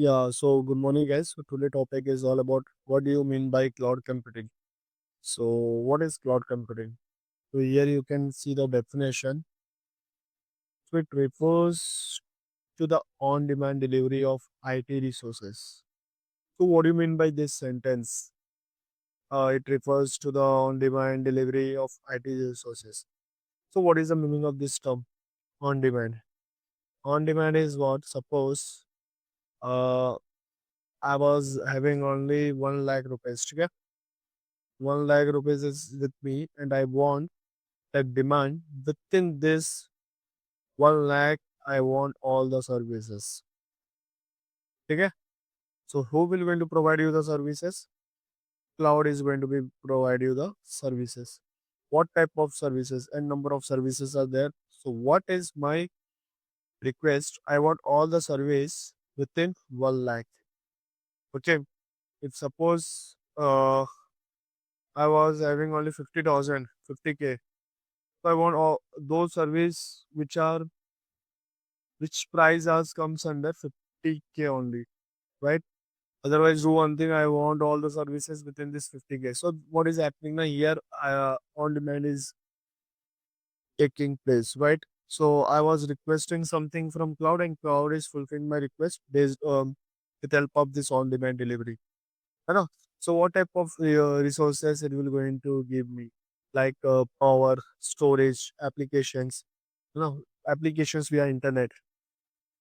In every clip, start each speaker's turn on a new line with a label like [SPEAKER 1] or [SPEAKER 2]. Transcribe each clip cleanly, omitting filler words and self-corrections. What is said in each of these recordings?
[SPEAKER 1] Yeah, so good morning, guys. So today topic is all about what do you mean by cloud computing? So what is cloud computing? So here you can see the definition. So it refers to the on-demand delivery of IT resources. So what do you mean by this sentence? It refers to the on-demand delivery of IT resources. So what is the meaning of this term? On-demand. On-demand is what? Suppose uh, I was having only 1 lakh rupees. Okay? 1 lakh rupees is with me and I want that demand within this 1 lakh. I want all the services. Okay? So who will going to provide you the services? Cloud is going to be provide you the services. What type of services and number of services are there? So what is my request? I want all the service within 1 lakh. Okay. If suppose I was having only 50,000, 50K. So I want all those service which price as comes under 50K only, right? Otherwise, do one thing, I want all the services within this 50K. So what is happening now here? On demand is taking place, right? So I was requesting something from cloud and cloud is fulfilling my request based with help of this on demand delivery. I know. So what type of resources it will going to give me? Like power, storage, applications, applications via internet.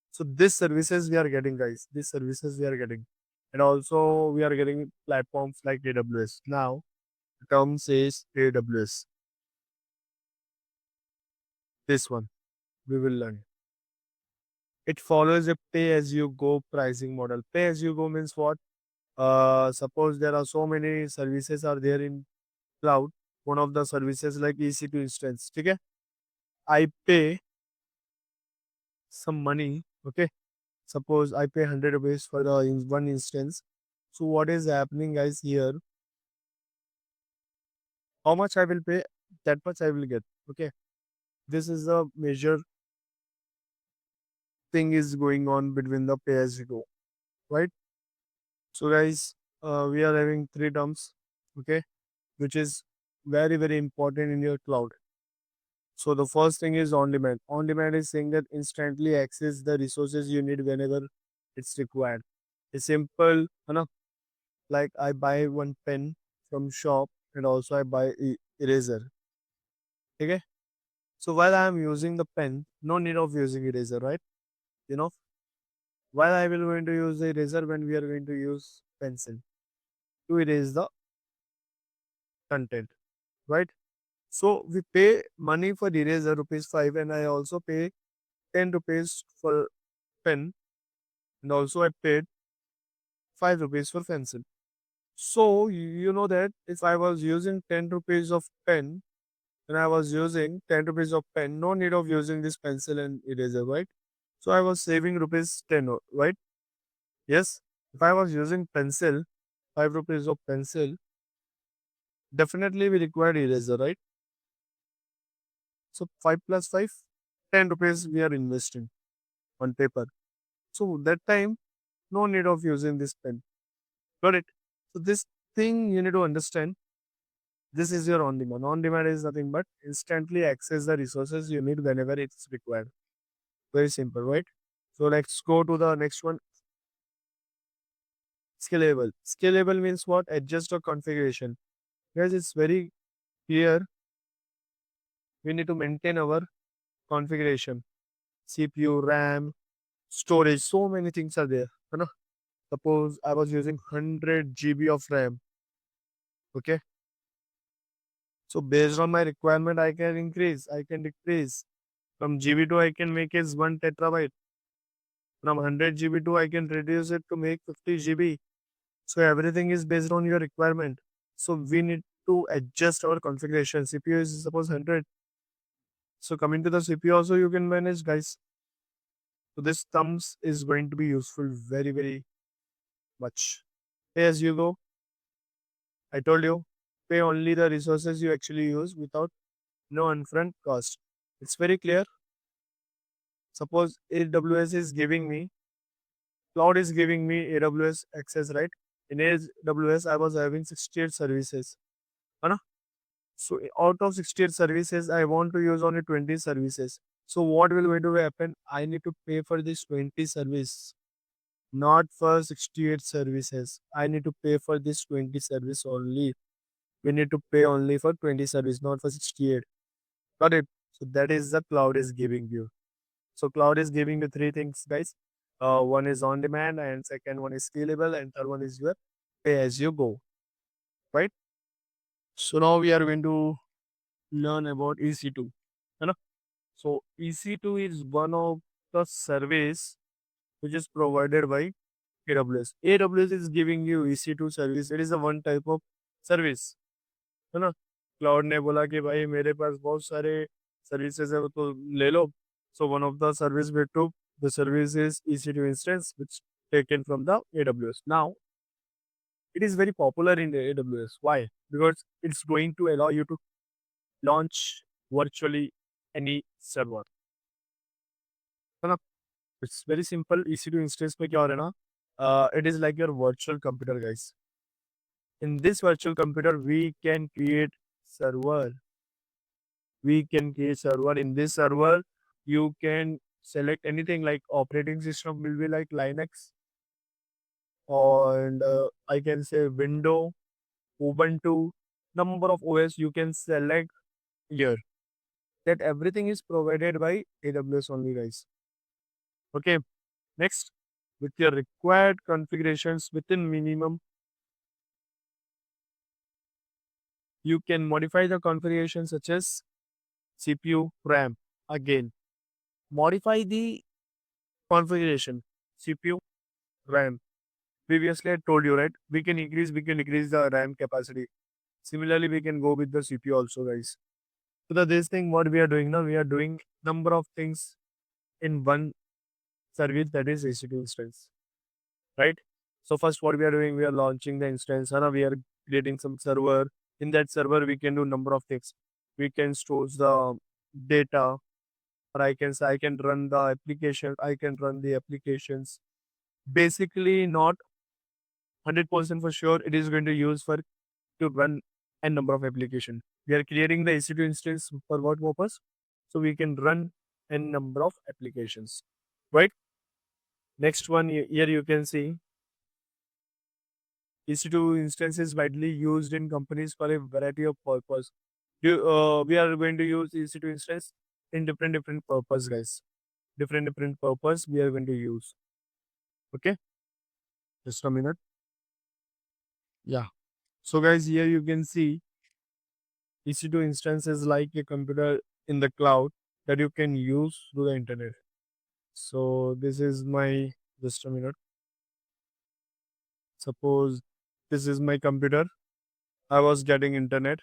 [SPEAKER 1] So these services we are getting, guys. These services we are getting, and also we are getting platforms like AWS. Now the term says AWS. This one we will learn. It follows a pay-as-you-go pricing model. Pay-as-you-go means what? Suppose there are so many services are there in cloud. One of the services like EC2 Instance. Okay, I pay some money. Okay, suppose I pay 100 rupees for the one instance. So what is happening, guys? Here how much I will pay, that much I will get. Okay, this is a major thing is going on between the pay as you go, right? So, guys, we are having three terms, okay, which is very important in your cloud. So, the first thing is on demand. On demand is saying that instantly access the resources you need whenever it's required. It's simple, like I buy one pen from shop and also I buy eraser. Okay, so while I am using the pen, no need of using eraser, right? You know, while I will going to use the eraser when we are going to use pencil to erase the content, right? So we pay money for eraser rupees 5 and I also pay 10 rupees for pen and also I paid 5 rupees for pencil. So you know that if I was using 10 rupees of pen and I was using 10 rupees of pen, no need of using this pencil and eraser, right? So I was saving rupees 10, right? Yes. If I was using pencil, 5 rupees of pencil, definitely we require eraser, right? So 5 plus 5, 10 rupees we are investing on paper. So that time, no need of using this pen. Got it? So this thing you need to understand. This is your on demand. On demand is nothing but instantly access the resources you need whenever it's required. Very simple, right? So let's go to the next one. Scalable. Scalable means what? Adjust or configuration. Guys, it's very clear. We need to maintain our configuration. CPU, RAM, storage, so many things are there. You know? Suppose I was using 100 GB of RAM. Okay. So based on my requirement, I can increase, I can decrease. From GB to I can make is 1 terabyte. From 100 GB to I can reduce it to make 50 GB. So everything is based on your requirement. So we need to adjust our configuration. CPU is suppose 100. So coming to the CPU also you can manage, guys. So this thumbs is going to be useful very much. Pay as you go. I told you, pay only the resources you actually use without no upfront cost. It's very clear. Suppose AWS is giving me cloud is giving me AWS access, right? In AWS, I was having 68 services. है ना? So out of 68 services, I want to use only 20 services. So what will going to happen? I need to pay for this 20 service, not for 68 services. I need to pay for this 20 service only. We need to pay only for 20 service, not for 68. Got it? So that is the cloud is giving you. So cloud is giving you three things, guys. One is on demand, and second one is scalable, and third one is your pay as you go. Right? So now we are going to learn about EC2. है ना? So EC2 is one of the service which is provided by AWS. AWS is giving you EC2 service. It is a one type of service. है ना? Cloud ने बोला कि भाई मेरे पास बहुत सारे सर्विसेज है, वो तो ले लो. So one of the service we took, the service is EC2 Instance, which taken from the AWS. Now it is very popular in the AWS. Why? Because it's going to allow you to launch virtually any server. है ना? It's very simple. EC2 Instance में क्या हो रहा है ना? It is like your virtual computer, guys. In this virtual computer, we can create server. We can create server. In this server, you can select anything like operating system will be like Linux, and I can say Windows, Ubuntu, number of OS you can select here. That everything is provided by AWS only, guys. Okay, next, with your required configurations within minimum, you can modify the configuration such as CPU, RAM. Again, modify the configuration, CPU, RAM. Previously, I told you, right? We can decrease the RAM capacity. Similarly, we can go with the CPU also, guys. So this thing, what we are doing now, we are doing number of things in one service, that is EC2 Instance, right? So first, what we are doing, we are launching the instance, and we are creating some server. In that server, we can do number of things. We can store the data, or I can say I can run the application. I can run the applications. Basically, not 100% for sure. It is going to use for to run a number of application. We are creating the EC2 instance for what purpose? So we can run a number of applications, right? Next one here you can see EC2 instance is widely used in companies for a variety of purpose. We are going to use EC2 instance in different purpose, guys. Different purpose we are going to use. Okay, just a minute. Yeah. So guys, here you can see EC2 instance is like a computer in the cloud that you can use through the internet. So this is my, just a minute. Suppose this is my computer. I was getting internet.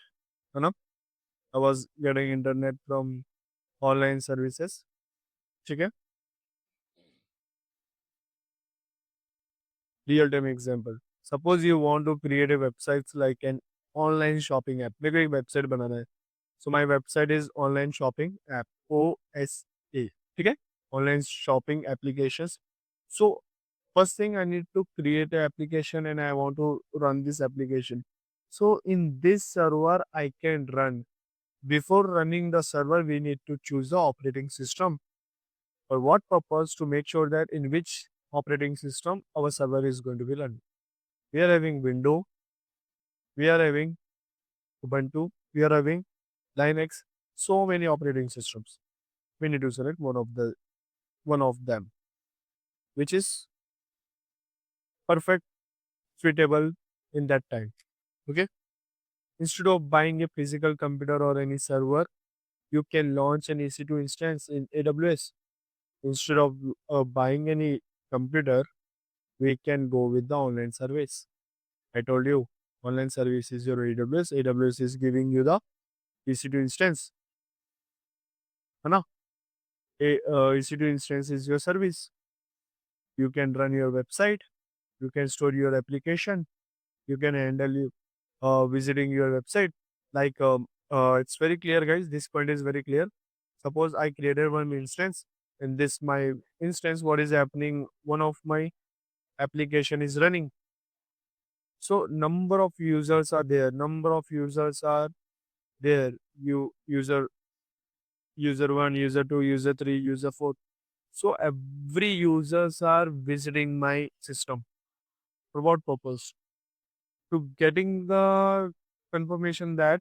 [SPEAKER 1] You know? I was getting internet from online services. Okay? Real time example. Suppose you want to create a website like an online shopping app. मेरे को एक website बनाना है. So my website is online shopping app. OSA. ठीक है? Online shopping applications. So first thing I need to create an application and I want to run this application. So in this server I can run. Before running the server, we need to choose the operating system. For what purpose? To make sure that in which operating system our server is going to be run. We are having Windows, we are having Ubuntu, we are having Linux, so many operating systems. We need to select one of them, which is perfect, suitable in that time. Okay. Instead of buying a physical computer or any server, you can launch an EC2 instance in AWS. Instead of buying any computer, we can go with the online service. I told you, online service is your AWS. AWS is giving you the EC2 instance. है ना? EC2 instance is your service. You can run your website. You can store your application. You can handle you visiting your website. Like it's very clear, guys. This point is very clear. Suppose I created one instance. In this my instance, what is happening? One of my application is running. So number of users are there. Number of users are there. You user one, user two, user three, user four. So every users are visiting my system. For what purpose? To getting the confirmation that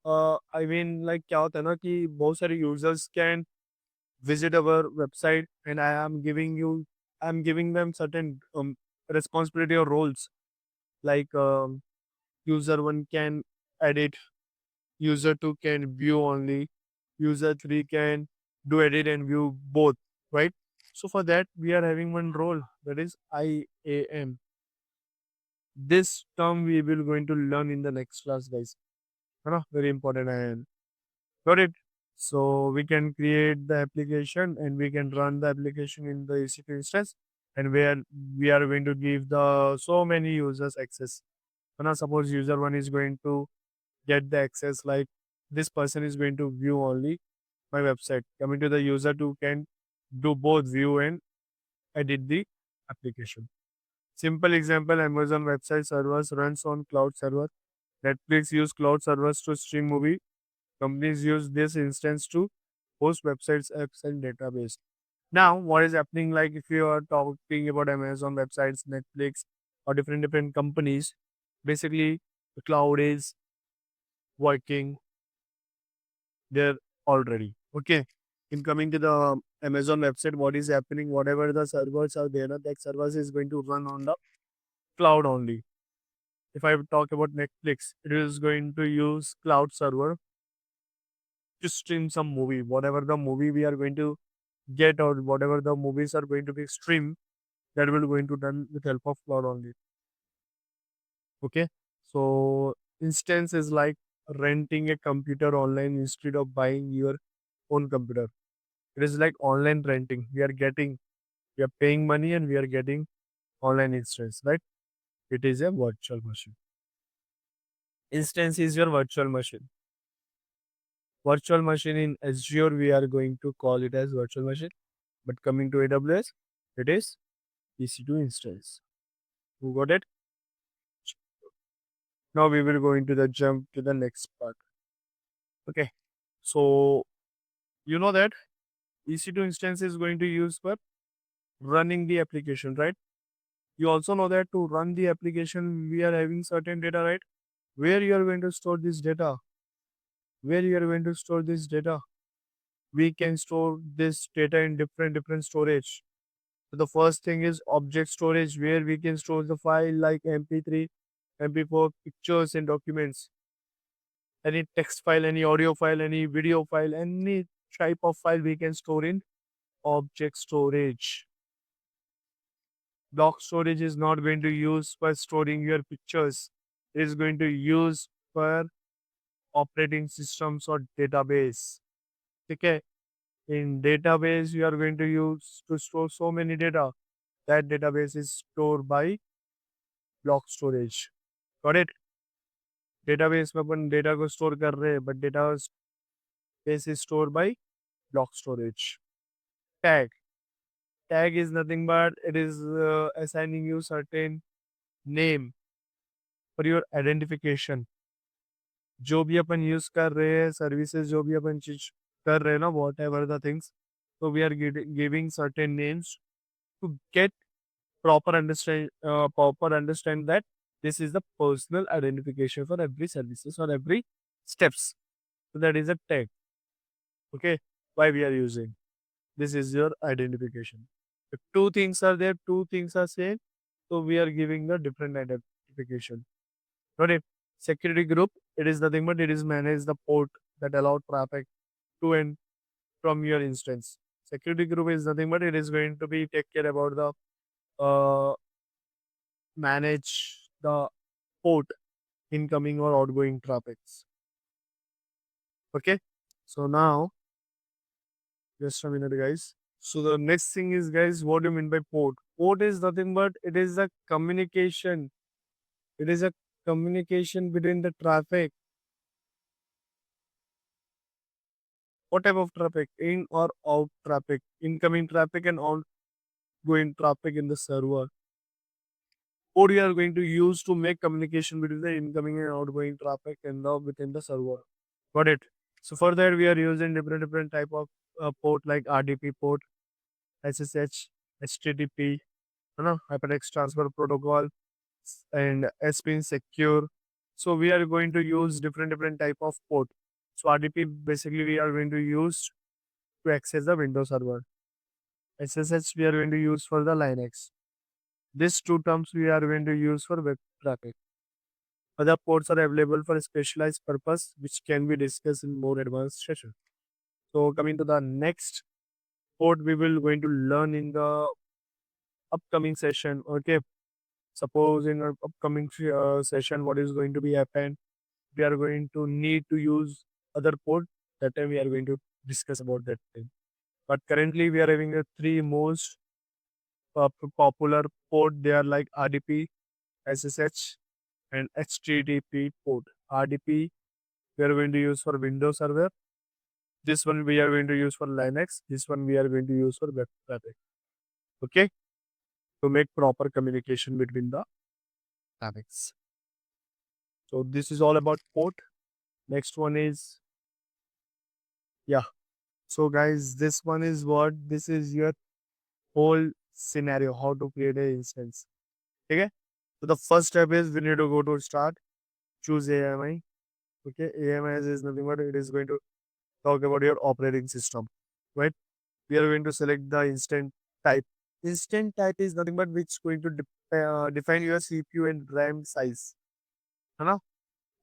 [SPEAKER 1] I mean like क्या होता है ना कि बहुत सारे users can visit our website and I'm giving them certain responsibility or roles like user one can edit, user two can view only, user three can do edit and view both, right? So for that we are having one role, that is IAM. This term we will going to learn in the next class, guys. है ना? Very important and got it. So we can create the application and we can run the application in the EC2 instance, and where we are going to give the so many users access. Now suppose user one is going to get the access, like this person is going to view only my website. Coming to the user two can do both view and edit the application. Simple example, Amazon website servers runs on cloud server. Netflix use cloud servers to stream movie. Companies use this instance to host websites, apps, and database. Now, what is happening? Like if you are talking about Amazon websites, Netflix, or different companies, basically the cloud is working there already. Okay. In coming to the Amazon website, what is happening? Whatever the servers are there, that servers is going to run on the cloud only. If I talk about Netflix, it is going to use cloud server to stream some movie. Whatever the movie we are going to get or whatever the movies are going to be streamed, that will going to done with help of cloud only. Okay. So instance is like renting a computer online instead of buying your own computer. It is like online renting. We are paying money and we are getting online instance, right? It is a virtual machine. Instance is your virtual machine. Virtual machine in Azure, we are going to call it as virtual machine. But coming to AWS, it is EC2 instance. Who got it? Now we will go into the jump to the next part. Okay. So you know that EC2 instance is going to use for running the application, right? You also know that to run the application, we are having certain data, right? Where you are going to store this data? Where you are going to store this data? We can store this data in different storage. So the first thing is object storage, where we can store the file like MP3, MP4, pictures and documents, any text file, any audio file, any video file, any type of file we can store in object storage. Block storage is not going to use for storing your pictures. It is going to use for operating systems or database. Okay. In database, you are going to use to store so many data. That database is stored by block storage. Got it? Database में अपन data को store कर रहे हैं, but database is stored by block storage. Tag. Tag is nothing but it is assigning you certain name for your identification. जो भी अपन use कर रहे हैं सर्विसेज जो भी अपन चीज कर रहे हैं ना what ever the things so we are giving certain names to get proper understand that this is the personal identification for every services or every steps. So that is a tag. Okay, why we are using this is your identification. If two things are there, two things are same, so we are giving the different identification. Got it? Security group, it is nothing but it is manage the port that allow traffic to and from your instance. Security group is nothing but it is going to be take care about the manage the port incoming or outgoing traffics. Okay. So now just a minute, guys. So the next thing is, guys, what do you mean by port? Port is nothing but it is a communication. It is a communication between the traffic. What type of traffic? In or out traffic? Incoming traffic and outgoing traffic in the server. What we are going to use to make communication between the incoming and outgoing traffic and the within the server. Got it. So for that we are using different type of port like RDP port, SSH, HTTP, hypertext transfer protocol, and SPIN secure. So we are going to use different type of port. So RDP basically we are going to use to access the Windows server. SSH we are going to use for the Linux. These two terms we are going to use for web traffic. Other ports are available for specialized purpose, which can be discussed in more advanced session. So coming to the next port, we will going to learn in the upcoming session. Okay, suppose in our upcoming session, what is going to be happen? We are going to need to use other port. That time we are going to discuss about that thing. But currently we are having the three most popular port. They are like RDP, SSH, and HTTP port. RDP we are going to use for Windows server. This one we are going to use for Linux. This one we are going to use for web traffic. Okay, to make proper communication between the traffics. So this is all about port. Next one is yeah. So guys, this one is what this is your whole scenario how to create an instance. Okay. So the first step is we need to go to start, choose AMI. Okay, AMI is nothing but it is going to talk about your operating system, right? We are going to select the instant type. Instant type is nothing but which going to define your CPU and RAM size. है ना?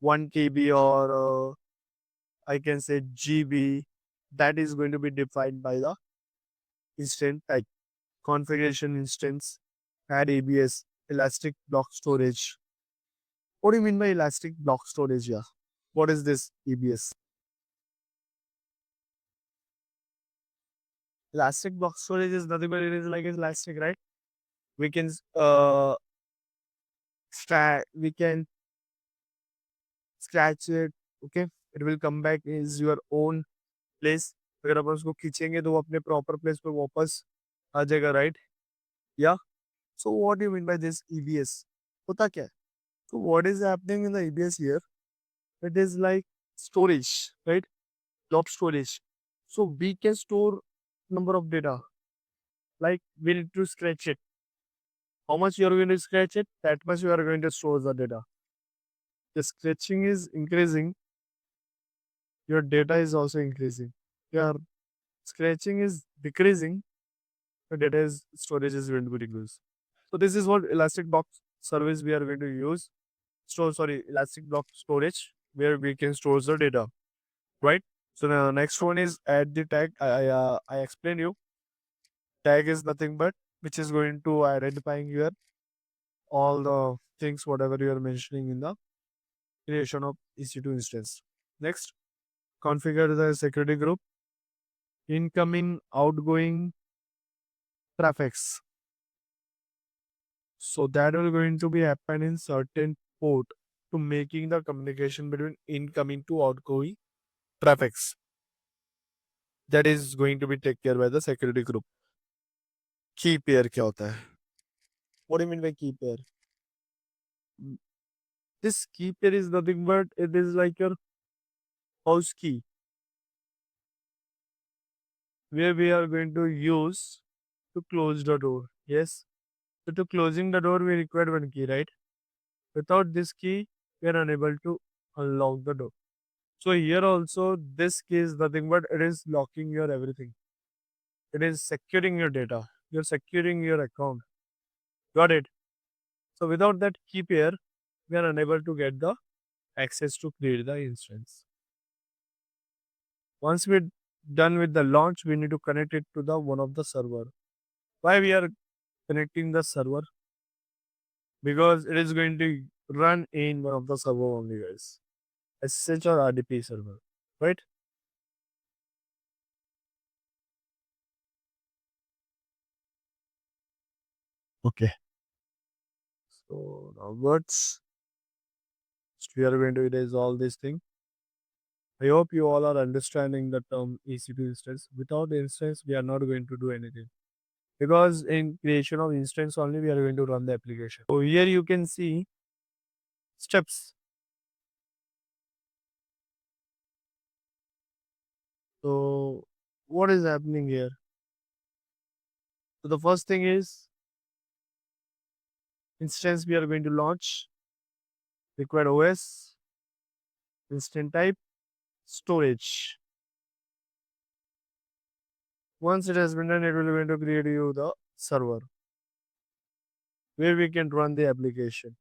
[SPEAKER 1] 1 KB or I can say GB. That is going to be defined by the instant type. Configuration instance, add ABS, elastic block storage. What do you mean by elastic block storage? Yeah. What is this EBS? Elastic block storage is nothing but it is like elastic, right? We can we can scratch it. Okay, it will come back is your own place. अगर अपन उसको खींचेंगे तो वो अपने proper place पे वापस आ जाएगा, right? Yeah. So what do you mean by this EBS? होता क्या है? So what is happening in the EBS here? It is like storage, right? Blob storage. So we can store number of data. Like we need to scratch it. How much you are going to scratch it? That much you are going to store the data. The scratching is increasing. Your data is also increasing. Your scratching is decreasing. Your data is storage is going to be decreased. So this is what elastic block service we are going to use. Elastic block storage where we can store the data, right? So the next one is add the tag. I explained you. Tag is nothing but which is going to identifying your all the things whatever you are mentioning in the creation of EC2 instance. Next, configure the security group, incoming, outgoing traffics. So that will going to be happen in certain port to making the communication between incoming to outgoing traffics. That is going to be taken care by the security group. Key pair क्या होता है? What do you mean by key pair? This key pair is nothing but it is like your house key where we are going to use to close the door. Yes. So to closing the door, we require one key, right? Without this key, we are unable to unlock the door. So here also, this key is nothing but it is locking your everything. It is securing your data. You're securing your account. Got it? So without that key pair, we are unable to get the access to create the instance. Once we're done with the launch, we need to connect it to the one of the server. Why we are connecting the server? Because it is going to run in one of the server only, guys. SSH or RDP server, right? Okay. So now words, we are going to erase all these things I hope you all are understanding the term EC2 instance. Without the instance, we are not going to do anything. Because in creation of instance only, we are going to run the application. So here you can see steps. So what is happening here? So the first thing is instance we are going to launch, required OS, instant type, storage. Once it has been done, it will be going to create you the server where we can run the application.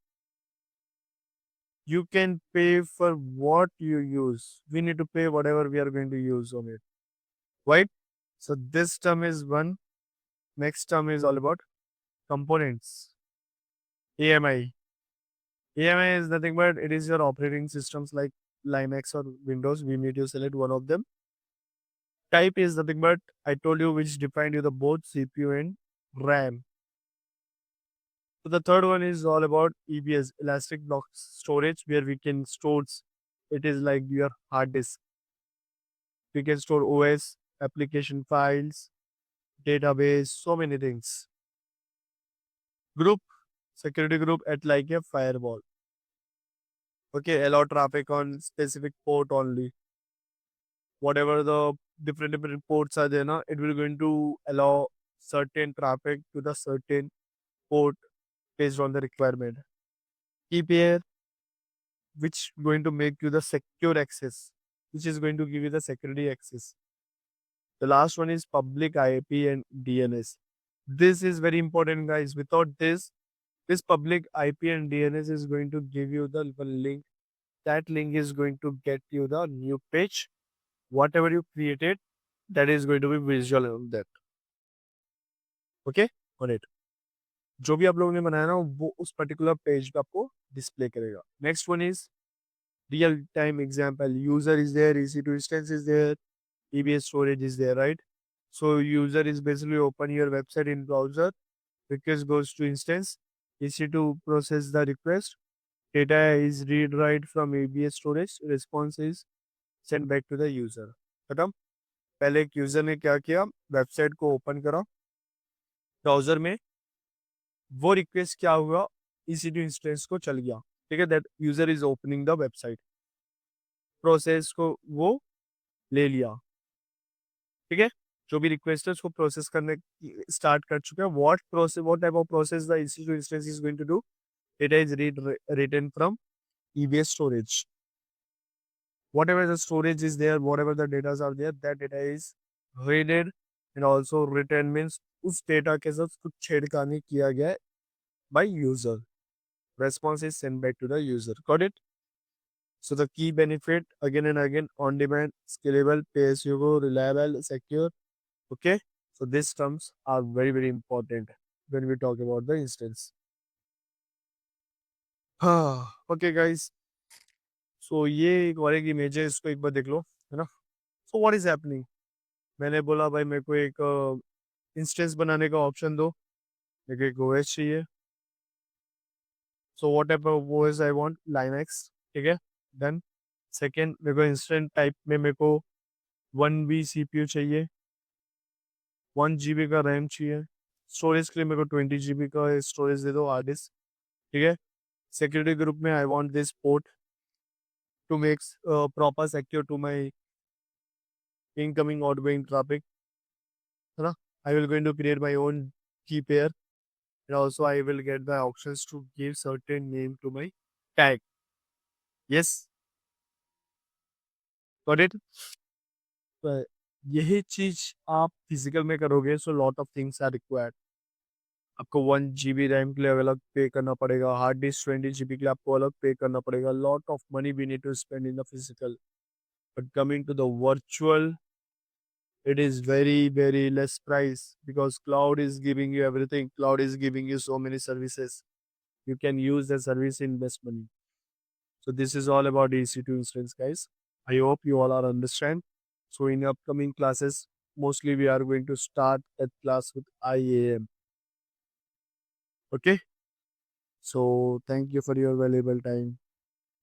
[SPEAKER 1] You can pay for what you use. We need to pay whatever we are going to use on it. Right? So this term is one. Next term is all about components. AMI. AMI is nothing but it is your operating systems like Linux or Windows. We need to select one of them. Type is nothing but I told you which defined you the both CPU and RAM. So the third one is all about EBS, Elastic Block Storage, where we can store. It is like your hard disk. We can store OS, application files, database, so many things. Group, security group at like a firewall. Okay, allow traffic on specific port only. Whatever the different ports are there, na, it will going to allow certain traffic to the certain port based on the requirement. Key pair, which going to make you the secure access, which is going to give you the security access. The last one is public IP and DNS. This is very important, guys. Without this public IP and DNS is going to give you the link. That link is going to get you the new page. Whatever you created, that is going to be visual on that. Okay, on it. जो भी आप लोगों ने बनाया ना वो उस particular page पे आपको डिस्प्ले करेगा. Next one is real time example. User is there, EC2 instance is there, EBS storage is there, right? So user is basically open your website in browser, request goes to instance, EC2 process the request, data is read write from EBS storage, response is sent back to the user. खत्म. पहले एक user ने क्या किया, website को open करा browser में, वो रिक्वेस्ट क्या हुआ, EC2 इंस्टेंस को चल गया. ठीक है, that user is opening the website, process को वो ले लिया. ठीक है, जो भी रिक्वेस्ट है उसको प्रोसेस करने स्टार्ट कर चुके हैं. What type of process the EC2 instance is going to do, data is written from EBS storage. Whatever the storage is there, whatever the data are there, that data is read and also written means उस data के साथ कुछ छेड़खानी किया गया है by user. Response is sent back to the user. Got it? So the key benefit again and again, on demand, scalable, pay as you go, reliable, secure. Okay. So these terms are very important when we talk about the instance. Okay guys. So ये एक और एक image है, इसको एक बार देख लो, है ना. So what is happening? मैंने बोला भाई मेरे को एक इंस्टेंस बनाने का ऑप्शन दो, मेरे को एक OS चाहिए. So what type of OS I want? Linux. ठीक है. Then सेकेंड मेरे को इंस्टेंट टाइप में मेरे को 1B CPU चाहिए, 1 GB का रैम चाहिए. स्टोरेज के लिए मेरे को 20 GB का स्टोरेज दे दो, हार्ड डिस्क. ठीक है. सिक्योरिटी ग्रुप में I want this port to make proper secure to my incoming outgoing traffic, है ना. I will going to create my own key pair and also I will get the options to give certain name to my tag. Yes, got it. तो यही चीज आप physical में करोगे, so lot of things are required. आपको 1 GB RAM के लिए अलग पे करना पड़ेगा, हार्ड डिस्क 20 GB के लिए आपको अलग पे करना पड़ेगा. Lot of money we need to spend in the physical. But coming to the virtual, it is very less price because cloud is giving you everything. Cloud is giving you so many services. You can use the service in less money. So this is all about EC2 instance, guys. I hope you all are understand. So in upcoming classes, mostly we are going to start that class with IAM. Okay. So thank you for your valuable time.